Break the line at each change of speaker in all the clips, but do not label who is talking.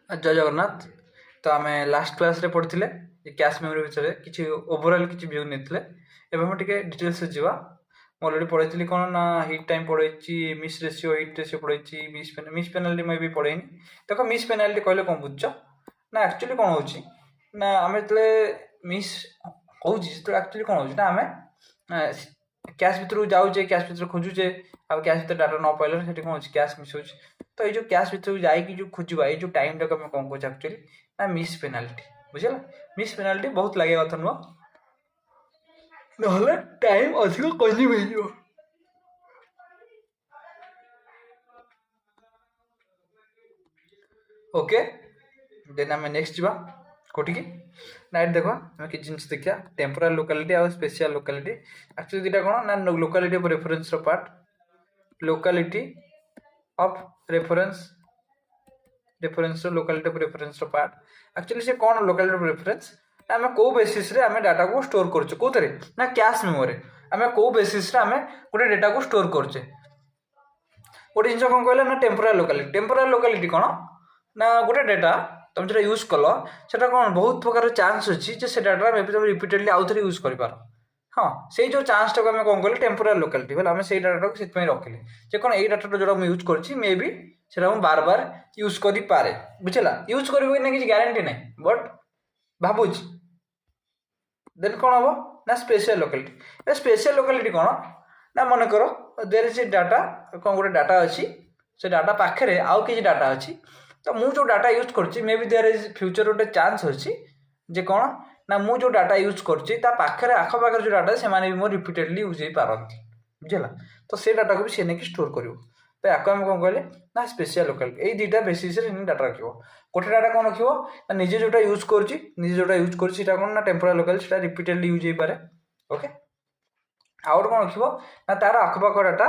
जय जगन्नाथ। तो आम लास्ट क्लास रे पढ़ी कैश मेमोरी विषय किसी ओवरऑल किसी व्यू नहीं एवं टे डिटेल्स जावा। मैं अलरेडी पढ़ी कौन ना हिट टाइम पढ़ी मिस रेशियो हिट रेशियो पढ़ी मिस पेनाल्टी मैं भी पढ़ेनी। देखो मिस पेनाल्टी कहले कौन बुझ ना एक्चुअली कौन हो ना आम जो मिस हो एक्चुअली कौन हो ना आम कैश भितर जाऊे कैश भितर खोजुचे आ कैश भितर डाटा न पाइले से कौन कैश मिस हो। तो ये कैश भितर जाकि जो खोजा ये टाइम टाक आम कौन कहे एक्चुअली ना मिस पेनाल्टी बुझेगा। मिस पेनाल्टी बहुत लगे कथा नुह ना टाइम अधिक कंज्यूम हो। ओके देन आम नेक्स्ट जा कोटिकी ना देख आम कि जिन देखा टेम्पोराल लोकालिटी आ स्पेशल लोकालिटी। एक्चुअली दुटा कौन ना locality of reference part locality of reference reference locality of reference part. Actually से कौन लोकालिटी ऑफ रेफरेंस आम कौ बेसिस रे आम डाटा को स्टोर करछे कोथरे ना कैश मेमोरी आम कौ बेसिस रे आम गोटे डाटा को स्टोर करछे। गोटे जिन कौन कहला ना टेम्पोराल लोकालिटी कौन ना गोटे डाटा तुम जो यूज कल से कौन बहुत प्रकार चांस अच्छी से डाटा तुम रिपीटेडली आउ थे यूज कर पार। हाँ से जो चांस टाक कौन कल टेम्पोराल लोकालिटी बोले आम से डाटा को रखिले जे कौन ये डाटा जो यूज कर मे बी से बार बार यूज कर पारे बुझेगा। यूज कर किसी ग्यारंटी ना बट भावुच देन कौन हम ना स्पेशल लोकालिटी। स्पेशल लोकालिटी कौन ना मन कर देर इज डाटा कौन गोटे डाटा अच्छी से डाटा पाखे आउ किसी डाटा अच्छी तो मु जो डाटा यूज कर may be there is future गोटे चांस अच्छी जे कौन ना मु जो डाटा यूज कर आखपाख जो डाटा से मो रिपीटेडली यूज हो पारती बुझेगा। तो से डाटा को भी सी नहीं स्टोर कर तो या कौन कहले ना स्पेशल लोकालिटी यही दुटा बेसिस डाटा रख गोटे डाटा कौन रखा निजे जोटा यूज कर कौन ना टेम्पोराल लोकालिटी रिपीटेडली यूज हो पारे। ओके आउट कौन रख ना तार आखपाख data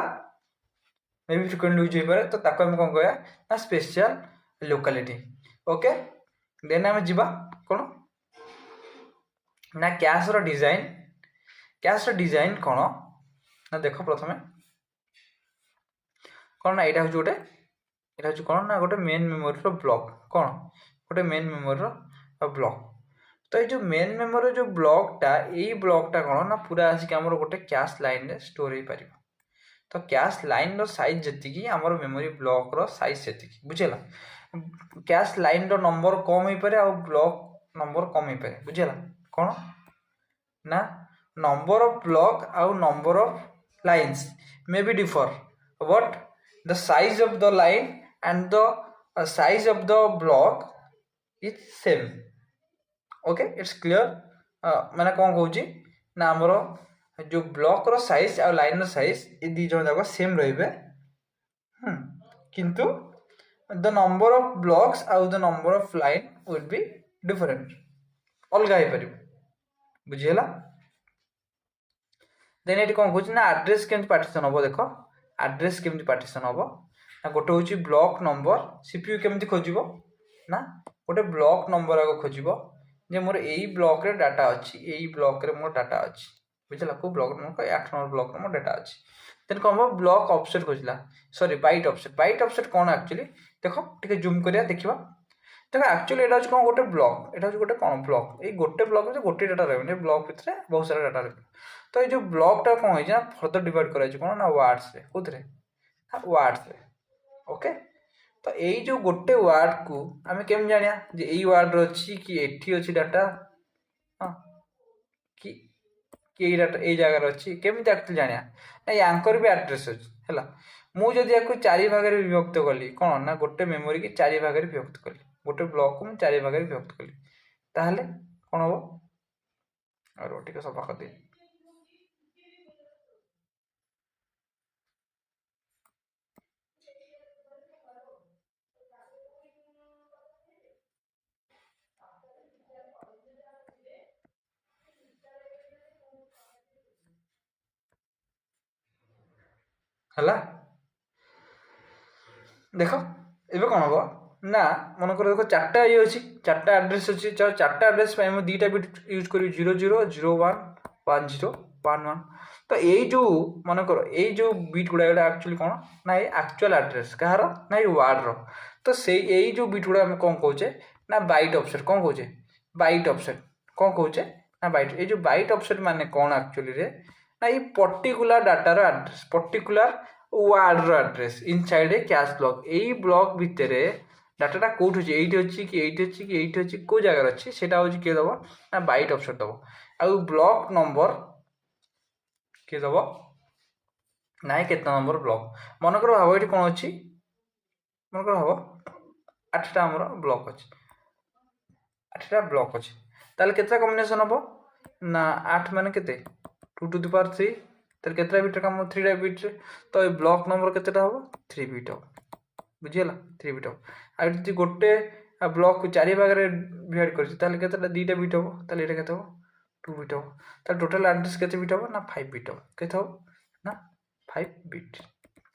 may be frequently use हो पारे तो कौन कह ना स्पेशल लोकालिटी। ओके देन आम जा कौन ना कैश डिजाइन कौन ना देख प्रथमे कौन ना यहाँ हूँ गोटे यहाँ हूँ कौन ना गोटे मेन मेमोरी ब्लॉक कौन गोटे मेन मेमोरी ब्लॉक। तो ये जो मेन मेमोरी जो ब्लॉकटा यही ब्लॉकटा कौन ना पूरा आसिक आमर गोटे कैश लाइन रे स्टोर हो पार। तो कैश लाइन रो साइज जी आमर मेमोरी ब्लॉक रो साइज से बुझेगा। कैश लाइन रो नंबर कम हो पारे आ ब्लॉक नंबर कम हो पारे बुझेगा। कौन ना नंबर ऑफ ब्लॉक आउ number of lines may be differ but the size of the line and the size of the block is same. Okay it's clear मैंने कौन कहूँ ना आमर जो ब्लॉक रो साइज आ लाइन रो साइज ये दी जन जाक सेम रे किंतु the number of blocks आउ the number of line will be different अलग हो पार बुझीगला। देन ये कौन कहूँ ना एड्रेस केमती पार्टीशन हम देख एड्रेस केमती पार्टीशन हम ना गोटे हूँ ब्लॉक नंबर सीपीयू केमती खोज ना गोटे ब्लॉक नंबर आगे खोज जे मोर यही ब्लॉक रे डाटा अच्छी यही ब्लॉक रे मोर डाटा अच्छी बुझला को ब्लॉक नंबर 8 नंबर ब्लॉक रे मोर डाटा अच्छी। देन कौन हम ब्लॉक ऑफसेट खोजला सॉरी बाइट ऑफसेट कौन एक्चुअली देख टे जूम करिया देखा देख एक्चुअली यहाँ हूँ कौन गोटे ब्लॉक यहाँ हूँ गोटे कौन ब्लॉक ये गोटे ब्लॉक में गोटे डाटा रही ब्लॉक भितर बहुत सारा डाटा रही। तो ये जो ब्लॉकटा कौन है फर्दर डिवाइड कराई कौन ना वार्ड्स रे कौन वार्ड्स रे। ओके तो यही जो गोटे वार्ड को आम केम जानिया जे यही वार्ड अच्छी कि एठी अच्छी डाटा हाँ कि डाटा यही जगार अच्छी केमी एक्चुअली जानिया ना यांकर भी एड्रेस अच्छी है मुझे या चारि भाग में विभक्त कली कौन ना गोटे मेमोरी की चारि भाग में विभक्त कली गोटे ब्लॉक को मुझे चारि भाग में विभक्त कली ताहले कौन हम और टिके सफा कर दी है देख एबे कौन हम ना मन कर देखो चार्टा ये अच्छी चार्टा एड्रेस अच्छी चार्टा एड्रेस दुईटा बिट यूज कर 000110 11 तो यही जो मन कर यही जो बीट गुड़ा एक्चुअली कौन ना ये एक्चुअल एड्रेस कहार ना ये वार्ड रो तो से यही जो बीट गुड़ा आम कौन कौचे ना बाइट ऑफसेट कौन कौचे बाइट ऑफसेट कौन कौचे ना बाइट ये जो बाइट ऑफसेट माने कौन एक्चुअली रे ना ये पर्टिकुलर डाटार एड्रेस पर्टिकुलर वार्ड रो address inside a cache block यही ब्लॉक भितर डाटाटा कौट अच्छे ये अच्छी कि ये अच्छी कि ये अच्छी कौ जगार अच्छी से किए दब ना बाइट ऑफसेट दब आउ ब्लॉक नंबर किए दब ना के नंबर ब्लॉक मनकर भाव ये कौन अच्छी मनकर भाव 8टा आमर ब्लॉक अच्छे 8टा ब्लॉक अच्छे ताले केतटा कॉम्बिनेशन हम ना 8 माने केते 2 टू द पावर 3 ताले केतटा बिट काम 3टा बिट तो ये ब्लॉक नंबर केतेटा हो 3 बिट हो बुझियला 3 बिट हो आ जदि गोटे ब्लॉक 4 भाग रे डिवाइड करछि ताले केतेटा 2टा बिट हो ताले एटा केते हो 2 बिट हो ताले टोटल एड्रेस केते बिट हो ना 5 बिट हो केते हो ना 5 बिट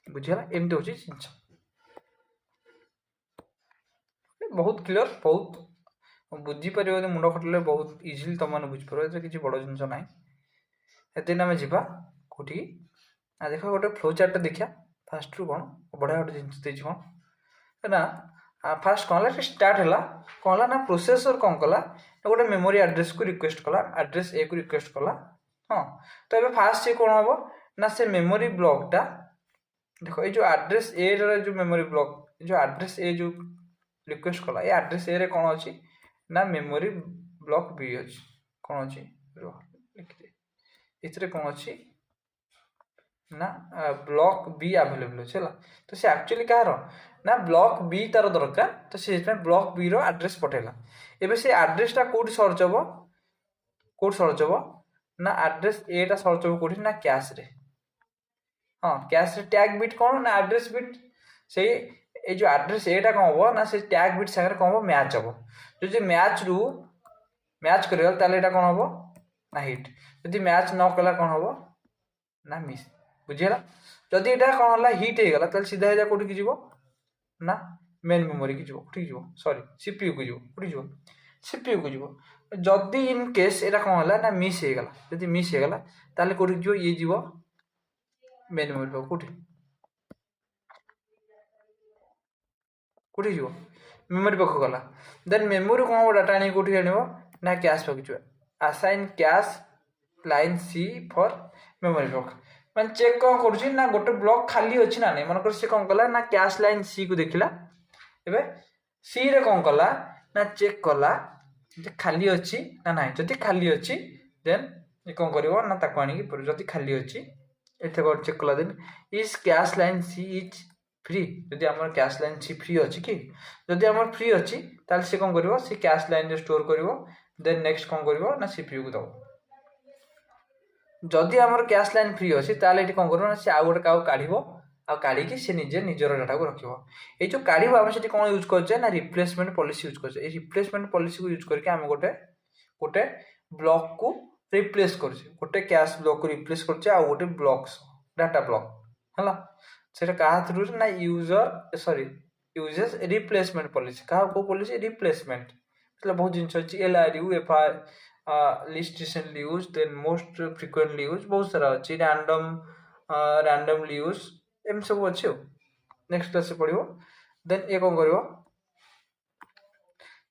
बुझियला एमते होछि जिंस बहुत क्लियर बहुत बुझीपर मुंड खटले बहुत इजिली तुम मैंने बुझीपर ये किसी बड़ जिन ना एदिन आम जा कौटी देख गोटे फ्लो चार्ट देखा फास्ट रू कौन बढ़िया गोटे जिन कौन ना फास्ट कौन है स्टार्ट है कौन है ना प्रोसेसर कौन कला गोटे मेमोरी एड्रेस को रिक्वेस्ट कला एड्रेस ए को रिक्वेस्ट कला हाँ तो ये फास्ट से कौन हम ना से मेमोरी ब्लॉकटा देख ये जो एड्रेस ए जो मेमोरी ब्लॉक जो एड्रेस ए जो रिक्वेस्ट कला ये एड्रेस ए रे कौन अच्छी ना मेमोरी ब्लॉक बी अच्छी कौन अच्छी लिखिदे कौन अच्छी ना ब्लॉक बी आवेलेबल अच्छे तो से एक्चुअली कहार ना ब्लॉक बी तार दरकार तो से ब्लॉक बी रो एड्रेस पठेला एबे से एड्रेसटा कोड सर्च हबो कोड सर्च हबो ना एड्रेस ए टा सर्च हबो कोठी ना कैश रे हाँ कैश रे टैग बिट कौन ना एड्रेस बिट से ये जो एड्रेस एटा कौन हम ना से टैग बिट सागर कौन हम मैच हम जो मैच रु मैच कर कौन हम ना हिट जदि मैच न कला कौन हम ना मिस बुझीगला जदि यहाँ कौन है हिट हो गला सीधा जा कौट की ना मेन मेमोरी की कौटी सॉरी सीपीयू को कौटी सीपीयू को जदि इन केस यहाँ कौन है ना मिस हो गला जदि मिस हो गला ताले कौट ये जीव मेन मेमोरी पाक कौटी कौटी जीव मेमोरी पाक गला देन मेमोरी कौन हम डाटा आनी कौटी आने ना कैश पाक जीव assign cache line C for memory block मैं चेक कौन करुँच ना गोटे ब्लॉक खाली अच्छी ना नहीं मनकर से कौन कला ना कैश लाइन सी को देखला एबे सी रे कौन कला ना चेक कला जे खाली अच्छी ना नहीं जदि खाली अच्छी देन ये कौन करिवो ना ताको आनी कि जदि खाली अच्छी एथे को चेक कला then is cache line C is free जदि हमर कैश लाइन सी फ्री अच्छी कि जदि हमर फ्री अच्छी ताल से कौन करिवो से कैश लाइन रे स्टोर करिवो देन नेक्स्ट कौन करिवो ना सीपीयू को दबो जदि आमर कैश लाइन फ्री अच्छी ताले कौन कर सी आउ गोटे क्या काढ़ी से निजे निजर डाटा को रखियो ये जो काढ़ आम से कौन यूज करछे ना रिप्लेसमेंट पॉलिसी यूज करछे रिप्लेसमेंट पॉलिसी को यूज करके आम गोटे गोटे ब्लॉक को रिप्लेस करछे गोटे कैश ब्लॉक को रिप्लेस करछे आ गोटे ब्लॉक डाटा ब्लॉक हला सेटा कहा थ्रू ना user sorry uses replacement policy कहा को पॉलिसी रिप्लेसमेंट मतलब बहुत जिन अच्छी LRU FR list recently used then most frequently used बहुत सारा अच्छी रैंडमली यूज एम सब अच्छे नेक्स्ट क्लास पढ़ो देन ये कौन कर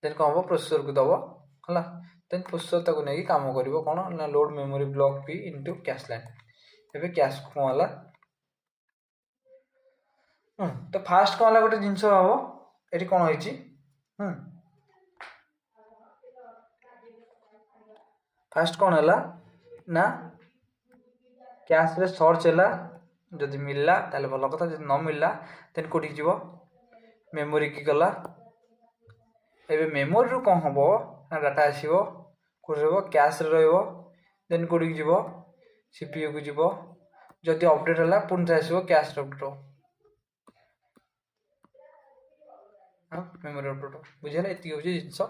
देन कौन हम प्रोसेसर को दब है देन प्रोसेसर ताको नहीं काम कर कौन ना load memory block P into cache line एबे कैश कौन है तो फास्ट कौन है गोटे जिनस भाव ये कौन होइछि फास्ट कौन है ना कैश रे सर्च है जदि मिलला ताले भल कथा जदि न मिलला देन कोठी जीव मेमोरी की गला एबे मेमोरी रू कौन हम ना डाटा आसीबो कोठी रहबो कैश रे रहबो देन कोठी जीव सीपीयू को जीव जदि अपडेट हला पुन से आसीबो कैश रे अपडेट हां मेमोरी अपडेट बुझिला एति होची जिंस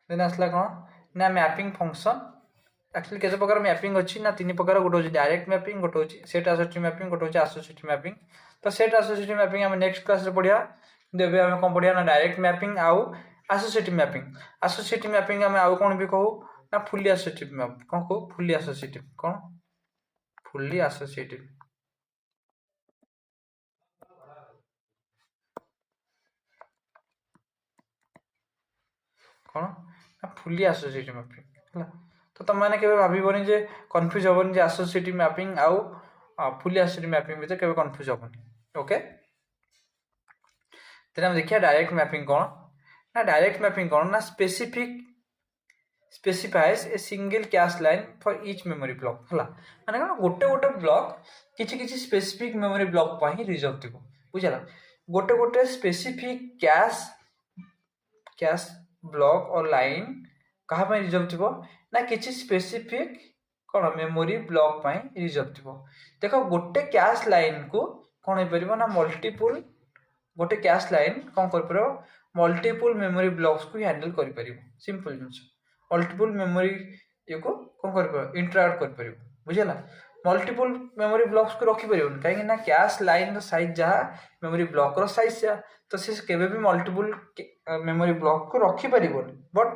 देन आसला कौन ना मैपिंग फंक्शन एक्चुअली केते प्रकार मैपिंग अच्छी ना तीन प्रकार गोटे हूँ डायरेक्ट मैपिंग गोटे हूँ सेट एसोसिएटिव मैपिंग गोटे हूँ एसोसिएटिव मैपिंग तो सेट एसोसिएटिव मैपिंग आम नेक्स्ट क्लास पढ़िया देवे आम कौन पढ़िया ना डायरेक्ट मैपिंग आउ एसोसिएटिव मैपिंग आम आउ कौन भी कहू ना फुली एसोसिएटिव मैप कौन कहू फुली एसोसिएटिव कौन फुली एसोसिएटिव कौन ना फुली एसोसिएटिव मैपिंग है तो तुम मैंने केवे भाबनी जे कन्फ्यूज हेनी जे एसोसिएटिव मैपिंग आउ फुली एसोसिएटिव मैपिंग भितर केवे कन्फ्यूज हेनी ओके तेरे हम देखिए डायरेक्ट मैपिंग कौन ना डायरेक्ट मैपिंग कौन ना specifies a single cache line for each memory block है माने कौन गोटे गोटे ब्लॉक किसी किसी स्पेसिफिक मेमोरी ब्लॉक पर ही रिजर्व थी बुझला गोटे गोटे स्पेसिफिक कैश ब्लॉक और लाइन कहाँ पर रिजर्व थी ना किसी स्पेसिफिक कौन मेमोरी ब्लॉक पर रिजर्व थी देख गोटे कैश लाइन को कौन हो पार ना मल्टीपुल गोटे कैश लाइन कौन कर मल्टीपुल मेमोरी ब्लॉक्स को हैंडल कर सिंपल जिन मल्टीपुल मेमोरी ये को कौन कर इंटराक्ट कर बुझेगा मल्टीपुल मेमोरी ब्लॉक्स को रखिपर कहीं ना कैश लाइन साइज जहाँ मेमोरी ब्लॉक रो साइज जहाँ तो सी केवे भी मल्टीपुल मेमोरी ब्लॉक को रखिपर बट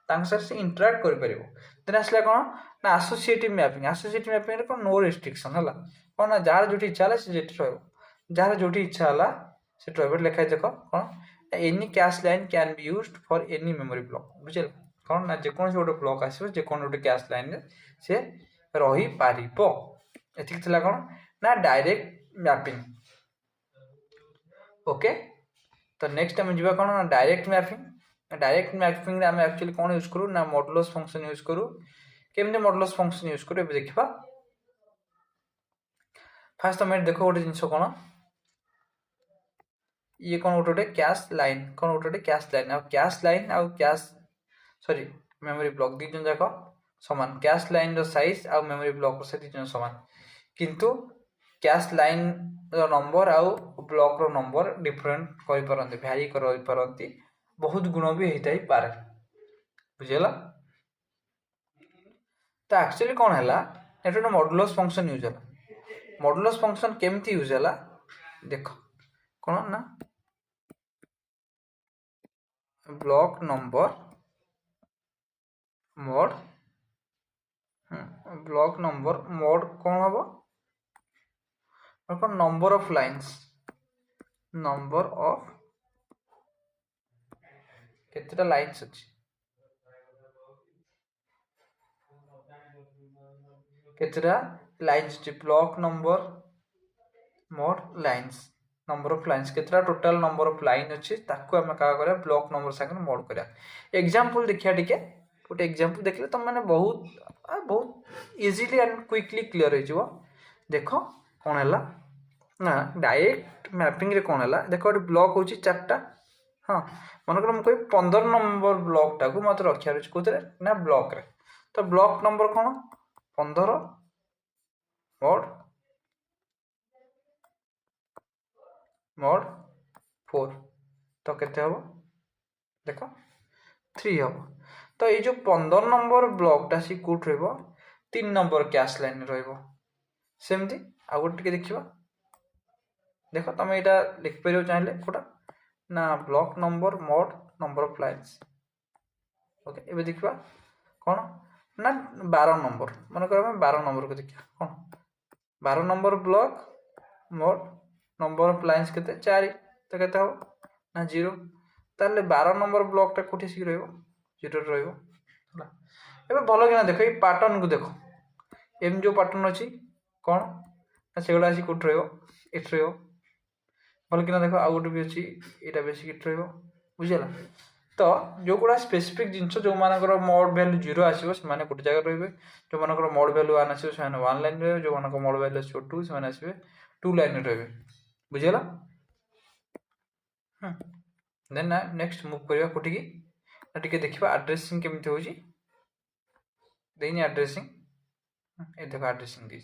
से इंटराक्ट कर आसला कौन ना एसोसिएटिव मैपिंग कौन नो रेस्ट्रिक्शन है कौन ना जार जो इच्छा है जार जो इच्छा है से लिखा है देख कौन any cache line can be used for any memory block बुझे कौन ना जेकोसी गोटे ब्लॉक आसो जेकोसी गोटे कैश लाइन से रही पार एतिक कौन ना डायरेक्ट मैपिंग ओके तो नेक्स्ट आम जा कौन ना डायरेक्ट मैपिंग आम एक्चुअली कौन यूज करूँ ना मॉडुलस फंक्शन यूज करूँ केमती मॉडुलस फंक्शन यूज करूँ देखा फास्ट तुम देख गोटे जिनस कौन ये कौन गोटे कैश लाइन कौन गोटे कैश लाइन आउ कैश सॉरी मेमोरी ब्लॉक दी जन जाक समान कैश लाइन रो साइज आउ मेमोरी ब्लॉक से दी जन समान किंतु कैश लाइन रो नंबर आउ ब्लॉक रो नंबर डिफरेंट करि परंती भ्यारी करि परंती बहुत गुण भी होता ही पारे बुझेला तो एक्चुअली कौन है एटा मॉडुलस फंक्शन यूज है मॉडुलस फंक्शन केमती यूज है देख कौन ना block number mod block number mod कौन हम कौन number of lines number of केतेटा लाइन्स अच्छी केतेटा लाइन्स अच्छी block number mod lines number of lines केतेटा टोटल नंबर ऑफ लाइन अच्छी ताकू आम क्या करा ब्लॉक नंबर सागर मोड करा एग्जांपल देखिया टिके गोटे एग्जांपल देखले तुम मैंने बहुत इजीली एंड क्विकली क्लियर हो देख कौन है ना डायरेक्ट मैपिंग रे कौन है देख गोटे ब्लॉक हो चार्टा हाँ मनकर मुझे 15 नंबर ब्लॉक टाक मत रखा रही कौन ना ब्लॉक रे तो ब्लॉक नंबर कौन 15 मोड 4 तो केते हम देख 3 हम तो ये जो 15 नंबर ब्लॉकटा सी Kaut run number cache line रमती आउ गोटे देखा देख तुम यहाँ लिखिपर चाहिए कौटा ना block number mode number of lines okay ये देखा कौन ना 12 नंबर मनकर 12 नंबर को देखिए कौन 12 number block mode number of lines के 4 तो केते हम ना 0 ताले 12 नंबर ब्लॉकटा कौटी सी जीरो रहा भल कि देख ये पैटर्न को देख एम जो पैटर्न अच्छी कौन ना से गुड़ा कौट रही भल कि देख आउ गोटे भी अच्छी यहाँ बेस बुझेगा तो जो गुड़ा स्पेसिफिक जिन जो मानकर मोड वैल्यू 0 आसो से गोटे जगह रे जो मानकर मोड वैल्यू 1 आसो से 1 लाइन रे जो मानक मोड वैल्यू आसो 2 से आसवे 2 लाइन रे बुझेगा देन नेक्स्ट मूव करवा कोटी टी देखा एड्रेसिंग केमती हो देनी एड्रेसिंग ये देख एड्रेसिंग दी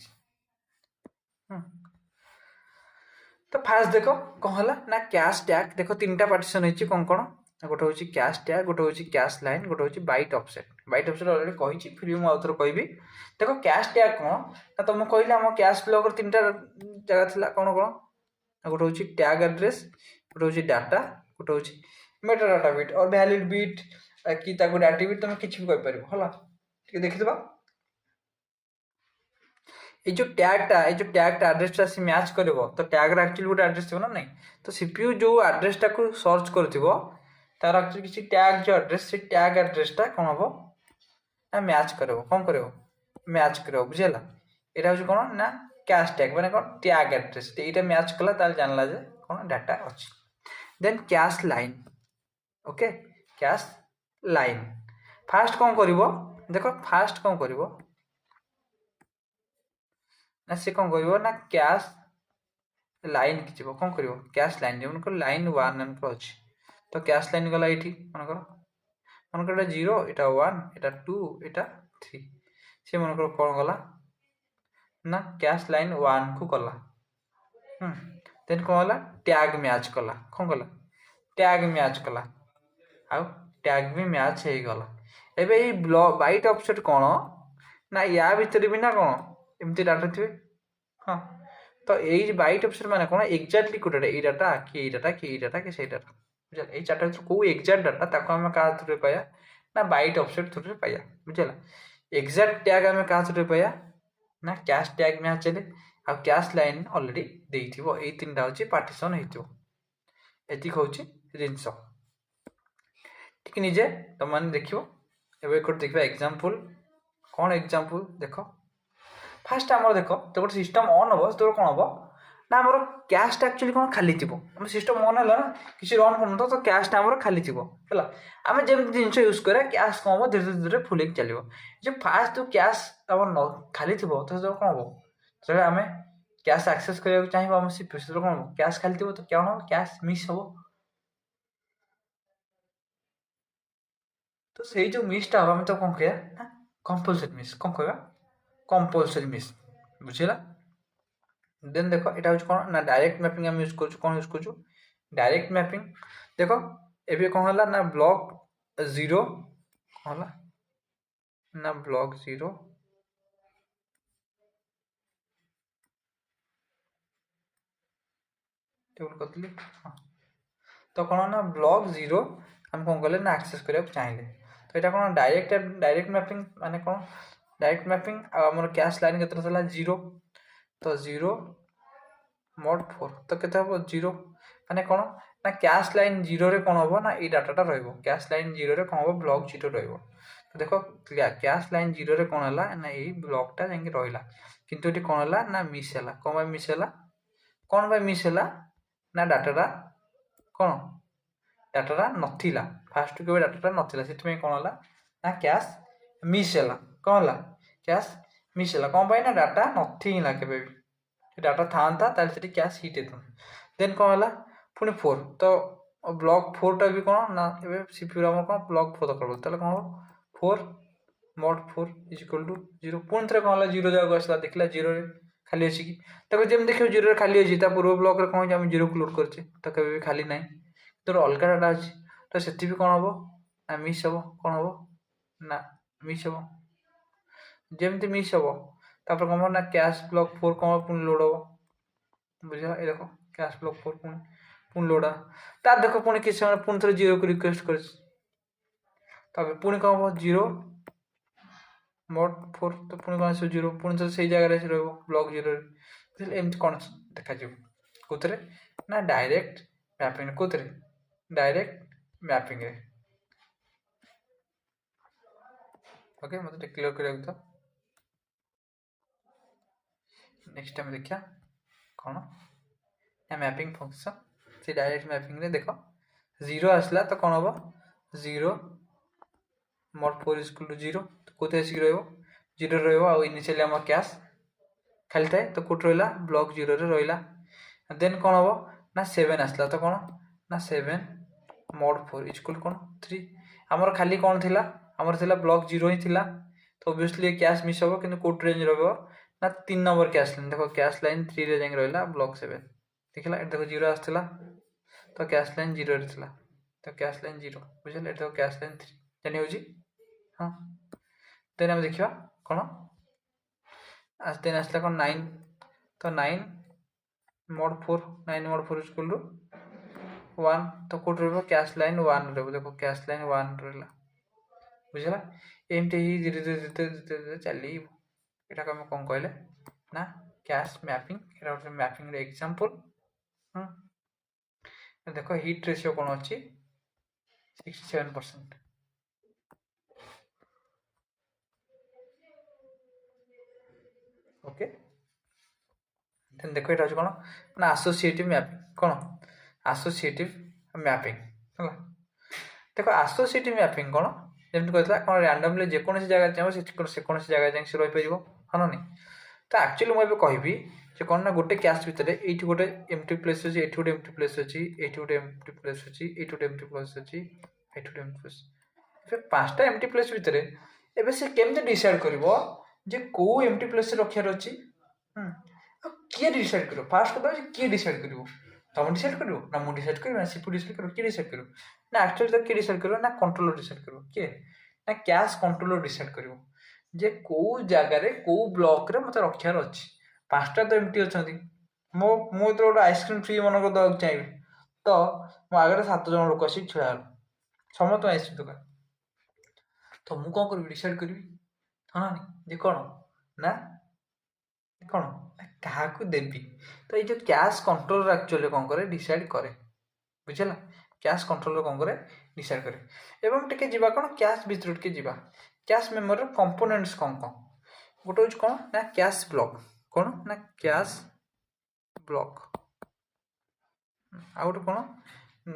तो फास्ट देख कौन है ना कैश टैग देख 3टा पार्टीशन होती कौन कौन गोटे हूँ कैश टैग, गोटे हूँ कैश लाइन, गोटे हूँ byte offset. Byte offset already कही फिर भी मुझे कह देख कैश टैग कौन ना तुम कहले आम कैश ब्लॉक तीन टा जगह थी कौन कौन गोटे हूँ टैग एड्रेस, गोटे हूँ डाटा, गोटे हूँ मेटा डाटा बिट और वैलिड बिट कि डाटा बिट तुम किसी भी कहीपर है देखिए ये जो टैगटा एड्रेसटा से मैच कर तो टैग्र एक्चुअली गोटे एड्रेस थी ना नहीं तो सीपीयू जो एड्रेसटा को सर्च कर तार एक्चुअली किसी टैग जो एड्रेस से टैग एड्रेसटा कौन हम ना मैच कर कौन कर मैच कर बुझेगा यहाँ हूँ कौन ना कैश टैग मैंने कौन टैग एड्रेस ये मैच कला ताल जानला जे कौन डाटा अच्छी। Then cache line okay cache line fast कौन कर देख फास्ट कौन कर ना से कौन कर ना कैश लाइन की जीव कौन कर कैश लाइन जो लाइन वन एमकर अच्छी तो कैश लाइन गला ये मनकर एटा 0 एटा 1 एटा 2 एटा 3 से मनकर कौन गला ना कैश लाइन 1 को गला देन कौन गला टैग मैच कला कौन गला टैग मैच कला आउ टैग भी मैच हो गला एबे ये ब्लॉक बाइट ऑफसेट कौन ना या भीतर भी ना कौन एमती डाटा थे हाँ तो ये बाइट ऑफसेट माने कौन एक्जाक्टली कोटा ये डाटा कि डाटा कि डाटा कि से डाटा बुझल ये चार्ट भर कौ एक्जाक्ट डाटा ताको आम क्या थ्रू पाया ना बाइट ऑफसेट थ्रू पाया बुझला एक्जाक्ट टैग आम क्या थ्रू पाया ना कैश टैग मैच चले आ कैश लाइन ऑलरेडी देइथिबो ए तीन टा होची पार्टीशन हेतिबो एतिक होची जिंस ठीक निजे तुम मैंने देखियो एबे कोड देखबा एग्जांपल कौन एग्जांपल देखो फास्ट आम देख तो गोटे सिस्टम ऑन हम तो कौन हम ना आम कैशटा एक्चुअली कौन खाली थी आम सिस्टम ऑन है ना किसी रन कर तो कैशटा आम खाली थी है आम जमी जिन यूज करा कैश कौन हम धीरे धीरे फुल चलो जो फास्ट तो कैश आम खाली थी तो कौन हम जो आम कैश एक्सेस करने चाहिए आम से कौन हम कैश खाली थी तो क्या हम कैश मिस हम तो से जो मिसटा हम आम तो कौन कह कंपलसरी मिस कौन कह कंपलसरी मिस बुझेगा देन देखो यहाँ हूँ कौन ना डायरेक्ट मैपिंग आम यूज कर कौन यूज कर डायरेक्ट मैपिंग देख एबे कौन है ना ब्लॉक 0 कौन है ना ब्लॉक 0 करी हाँ तो कौन ना ब्लॉक 0 आम कौन कले ना एक्सेस करने चाहिए तो यहाँ कौन डायरेक्ट मैपिंग माने कौन डायरेक्ट मैपिंग आम कैश लाइन के 0 तो 0 mod 4 तो केते हम 0 माने कौन ना कैश लाइन 0 रे कौन हम ना ये डाटाटा रहिबो कैश लाइन 0 रे कौन हम ब्लॉक 0 रहिबो तो देखो कैश लाइन 0 रे कौन हला ना ये ब्लॉकटा जाके रहिला किंतु एटी कौन हला ना मिस हला कौन भाई मिस हला कौन भाई मिस हला ना डाटाटा कौन डाटाटा नथिला फास्ट के डाटाटा नथिला सेति में कौन हला ना कैश मिस हला कौन हला कैश मिस हला कौन भाई ना डाटा नथिला केबे भी डाटा था कैश हिट होता देन कौन है पुणी 4 तो ब्लॉक 4 टा भी कौन ना सीपीयू आम कौन ब्लॉक 4 दरकार पड़ता कौन हम 4 mod 4 इज इक्वल टू 0 पुणी थे कौन है 0 जगह आसला देखला 0 रे खाली अच्छी कि तो जमी देखिए 0 रे खाली अच्छी पूर्व ब्लॉक रे कौन आम 0 को लोड करचे तो कभी भी खाली ना तो अलग डाटा अच्छी तो से भी कौन हम ना मिस हम कौन हम ना मिस हम जमी मिस हम तापर कौन ना कैश ब्लॉक 4 कौन पुणी लोड हम बुझा ये देखो कैश ब्लॉक 4 पुणी लोड तार देखो पुणी किसी समय पुणी थे 0 को रिक्वेस्ट कर पुणी कौन हम 0 mod 4 तो पुणी कौन आस 0 पुणी थे से जगह ब्लॉक 0 एमती कौन देखा कौन ना डायरेक्ट मैपिंग कौन डायरेक्ट मैपिंग ओके मतलब क्लियर कर नेक्स्ट टाइम देखिए कौन ना मैपिंग फंक्शन से डायरेक्ट मैपिंग रे देखो 0 आसला तो कौन हम 0 mod 4 इज इक्वल टू 0 तो कोते आसिक रहइबो 0 रहइबो आ इनिशियली हम कैश खाली थाए तो कोट रहिला ब्लॉक 0 रे रहिला देन कौन हम ना 7 आसला तो कौन ना 7 mod 4 इज इक्वल कौन 3 हमर खाली कौन थिला हमर थिला ब्लॉक 0 ही थिला तो ऑब्वियसली कैश मिस हो किंतु कोट रेंज रहइबो ना 3 नंबर कैश लाइन देखो कैश लाइन 3 रे जाके रहिला ब्लॉक 7 देखला देखो 0 आसला तो कैश लाइन 0 रे थिला तो कैश लाइन 0 बुझल एटा कैश लाइन 3 जानि होजी हां देन हम देखिबा कोन आज देन आसला कोन 9 तो 9 mod 4 9 mod 4 इक्वल टू 1 तो कोट रहबो कैश लाइन 1 रहबो देखो कैश लाइन 1 रहला बुझला एमटी ही धीरे धीरे चली एटा हम कोन कहले ना कैश मैपिंग एटा ଗୋଟେ मैपिंग रे एग्जांपल देखो हिट रेशियो कोन अछि 67% ओके देन देखो एटा कोन ना एसोसिएटिव मैपिंग कोन एसोसिएटिव मैपिंग हला देखो एसोसिएटिव मैपिंग कोन जेमति कहतला कोन रैंडमली जे कोनसी जगह चाहो से कोनसी जगह जाय से रहि परिबो हनो नि तो एक्चुअली मैं कहबी जे कोन ना गोटे कैश भितरे एठी गोटे एम्प्टी प्लेस अछि एठी गोटे एम्प्टी प्लेस अछि एठी गोटे एम्प्टी प्लेस अछि एठी गोटे एम्प्टी प्लेस अछि एठी गोटे एम्प्टी प्लेस फिर पांचटा एम्प्टी प्लेस भितरे एबे से केमते डिसाइड करबो जे को एम्प्टी प्लेस रखियार अछि किए डिसाइड करो फास्ट करो जे किए डिसाइड करिवो तुम डिसाइड करिवो ना मु डिसाइड करिवो ना सीपू डिसाइड करिवो किए डिसाइड करिवो ना एक्चुअली तो किए डिसाइड करिवो ना कंट्रोलर डिसाइड करिवो किए ना कैश कंट्रोलर डिसाइड करिवो जे को जगह रे को ब्लॉक रे मते रखियार अछि पांचटा तो एम्प्टी अछंती मो मो तो गोटे आइसक्रीम फ्री मन को दक चाहिए तो मो आगे 7 जन लोक आसी छिड़ा समस्त आइसक्रीम दुकान तो मु कौन करी डिसाइड करी हाँ जे कौन ना कौन क्या देवी तो ये कैश कंट्रोलर एक्चुअली कौन करे डिसाइड करे बुझला कैश कंट्रोलर कौन करे डिसाइड करे एवं टिके जीवा कौन कैश भीतर टिके जीवा कैश मेमोरी कंपोनेंट्स कौन कौन गोटे हूँ कौन ना कैश ब्लॉक कौन ना कैश ब्लॉक आ गोटे कौन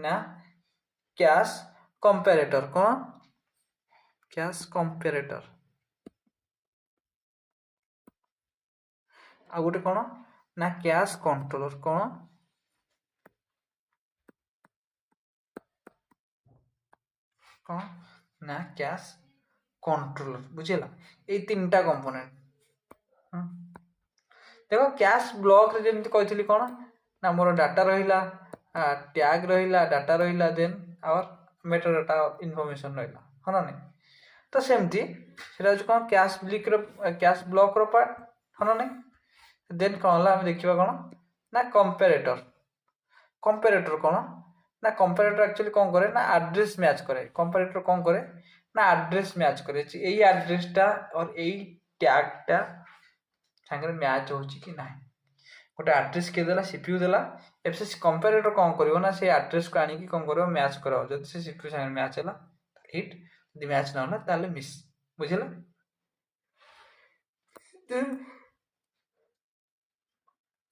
ना कैश कंपैरेटर कौन कैश कंपैरेटर आ गोटे कौन ना कैश कंट्रोलर कौन कौन ना कैश कंट्रोलर बुझेला ये तीनटा कंपोनेंट देखो कैश ब्लॉक रे जेमति कहथली कोन ना मोर डाटा रहिला टैग रहिला डाटा रहिला देन और मेटा डाटा इन्फॉर्मेशन रहिला हना नै तो सेमति सेटा जो कोन कैश ब्लॉक रो पार्ट हना नै देन कोनला हम देखिबा कोन ना कंपैरेटर कोन ना कंपैरेटर एक्चुअली कोन करे ना एड्रेस मैच करे कंपैरेटर कोन करे ना एड्रेस मैच करे एई एड्रेसटा और एई टैगटा संगे मैच होची कि नाही गोटे एड्रेस के देला सीपीयू देला एब से कंपैरेटर कोन करिवो ना से एड्रेस को आनी कि कोन करिवो मैच कराओ जद से सीपीयू संगे मैच हैला हिट यदि मैच ना होला ताले मिस बुझिला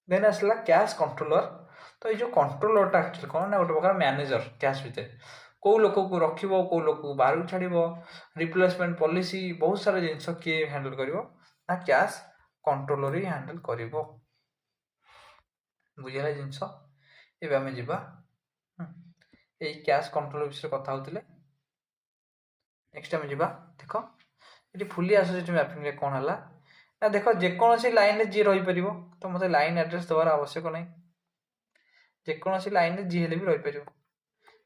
देन असला कैश कंट्रोलर तो ये जो कंट्रोलर टा एक्चुअली कोन ना गोटे प्रकार मैनेजर कैश भीतर को लोक को रखिबो को लोक को बाहर छाड़िबो रिप्लेसमेंट पॉलिसी बहुत सारा जिंस के हैंडल करिवो ना कैश कंट्रोलर ही हैंडल करिवो बुझिला जिंस एबे हम जिबा ए कैश कंट्रोलर विषय कथा होतिले नेक्स्ट हम जिबा देखो एटी फुली एसोसिएटिव मैपिंग रे कोन हला ना देखो जे कोनसी लाइन रे जी रही परिबो तो मते लाइन एड्रेस दवार आवश्यक नै जे कोनसी लाइन रे जी हेले भी रही परिबो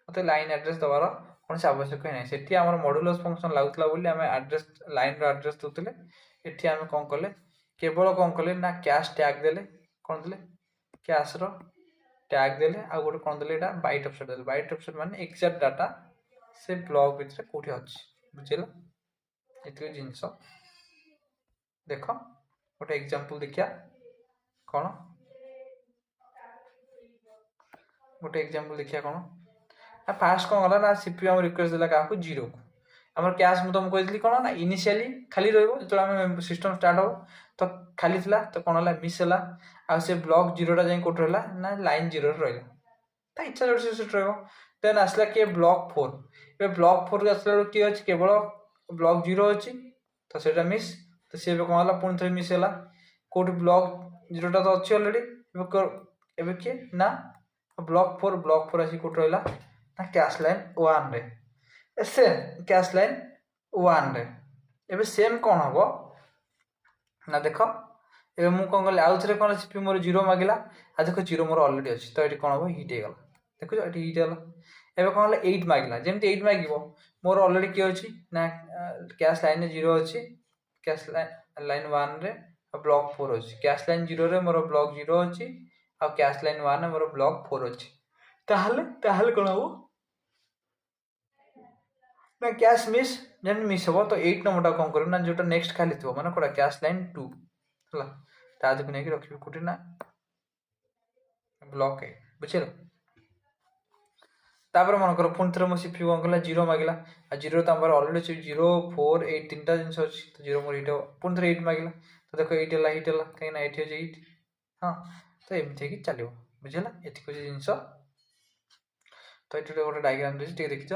मते लाइन एड्रेस दवार कोनसी आवश्यक नै सेठी हमर मॉड्यूलस फंक्शन लागुतला बोली हम एड्रेस लाइन रो एड्रेस दोतले एठी हम कोन करले केवल कोन करले ना कैश टैग देले कोन देले कैश रो टैग देले आ गोटे कोन देले एटा बाइट ऑफसेट देले बाइट ऑफसेट माने एक्जेक्ट डाटा से ब्लॉक भितर कोठी अछि बुझिला एतके जिंस देखो गोटे एग्जांपल देखिया कोन गोटे एग्जांपल देखिया कोन आ फास्ट कोन होला ना सीपीयू हम रिक्वेस्ट देला का को 0 को हमर कैश मु तुम कहली कोन ना इनिशियली खाली रहबो जो हम सिस्टम स्टार्ट हो तो खाली थिला तो कोन होला मिस होला आ से ब्लॉक 0 टा जाई कोठ रहला ना लाइन 0 रे रहला ता इच्छा जोर से रहबो देन आसला के ब्लॉक 4 ए ब्लॉक 4 के आसला के अछि केवल ब्लॉक 0 अछि तो सेटा मिस तो से कोन होला पुन थे मिस होला कोठ ब्लॉक 0 टा तो अछि ऑलरेडी एबे के ना ब्लॉक 4 अछि कोठ रहला ना कैश लाइन 1 रे ऐसे कैश लाइन 1 रे एबे सेम कोन हबो ना देखो एबे मु कोन गले आउ थरे कोन सीपी मोर 0 मागिला आ देखो 0 मोर ऑलरेडी अछि तो एटी कोन हबो हिट हे गला देखो एटी हिट होला एवं कौन 8 मागिला जमी 8 माग मोर अलरेडी किए अच्छी ना कैश लाइन 0 अच्छी कैश लाइन 1 रे ब्लॉक 4 अच्छी कैश लाइन 0 रे मोर ब्लॉक 0 अच्छी आ कैश लाइन 1 मोर ब्लॉक 4 अच्छी ताहले ताहले कौन हो ना कैश मिस जन मिस हो तो 8 नंबर कौन कर ना जोटा नेक्स्ट खाली थो माने कोडा कैश लाइन 2 हला ताद को नेकी रखिबो कोठी ना ब्लॉक है बुझिलो तापर मन कर पुणी थे मो सीपीयू कौन कला 0 मागिला आ 0 तो आम अलरेडी 0 4 8 तीनटा जिन अच्छी तो 0 मोर 8 पुणी थे 8 मागिला तो देखो 8 है 8 है कहीं 8 अच्छे 8 हाँ तो एमती चलो बुझेगा ये जिन तो ये गोटे डायग्राम देखिए देखिच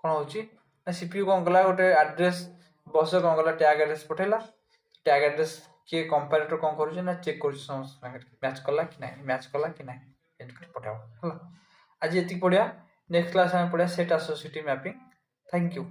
कौन हो सीपीयू कौन कला गोटे आड्रेस बस कौन कला टैग एड्रेस पठेला टैग एड्रेस किए कंपेरेटर कौन कर चेक कर मैच कला कि ना मैच कला कि ना पठाओ है आज ये पढ़िया नेक्स्ट क्लास में पढ़िया set associative mapping thank you.